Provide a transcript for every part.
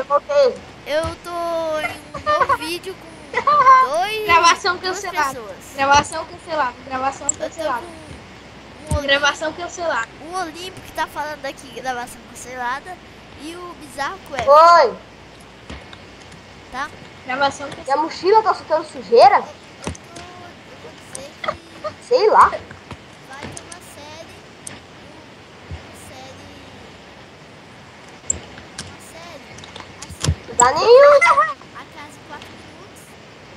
Voltei. Eu tô em um novo vídeo com Gravação duas cancelada. pessoas. Gravação cancelada. Gravação Eu tô cancelada. com o Gravação cancelada. Olímpico que tá falando aqui, gravação cancelada. E o Bizarro Quest, Foi. tá? Gravação E a cancelada. mochila tá soltando sujeira? Eu vou dizer que Sei lá. vai ter uma série. Assim, Não dá nenhum. a casa em 4 minutos.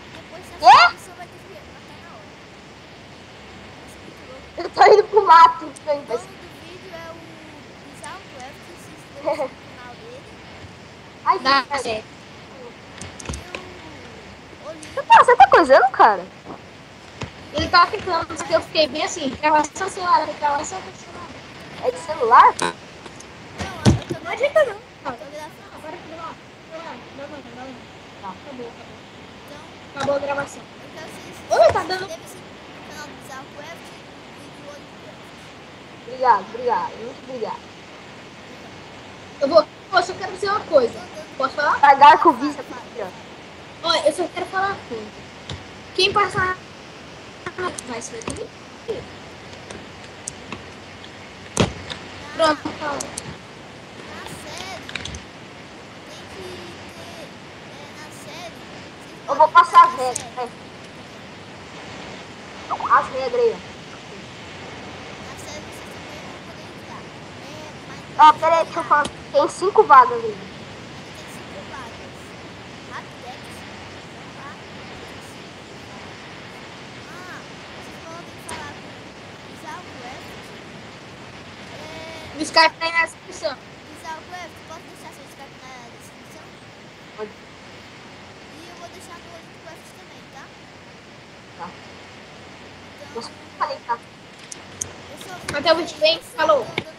E depois a Quê? sua vai ter que matar na hora. Vai ser muito louco. Eu tô indo pro mato. O dono do vídeo é o Bizarro Quest, que se inscreveu no canal dele. Ai, Dá que... certo. E o Olímpico. Você tá coisando, cara? Ele tá ficando, porque eu fiquei bem assim. Gravação cancelada. Gravação cancelada. É de celular? Não, eu tô Não adianta não. Eu tô gravando. Agora que não. Gravando. Tá. Acabou. Então, Acabou a gravação. eu quero que vocês Oi, tá dando. inscrevam-se no canal do Bizarro Quest e do Olímpico. Obrigado. Muito obrigado. Eu vou. Eu só quero dizer uma coisa. Posso falar? Pagar com vista. Olha, eu só quero falar uma coisa. Quem passar vai se ver comigo. Pronto, fala. Na série, tem que ter. Na série. vocês Eu vou podem passar as botar regras. série. As regras aí. Na série vocês também vão poder entrar. Mas Ó, pera aí, deixa eu falar. Tem 5 vagas aí. tem 5 vagas. Rapidex. Então tá. Vocês podem falar com o Bizarro Quest. O Skype tá aí na descrição. Bizarro Quest, pode deixar seu Skype na descrição? Pode. E eu vou deixar no Olímpico Quest também, tá? Tá. Então, Eu falei, tá? eu sou Até o vídeo vem. Falou. eu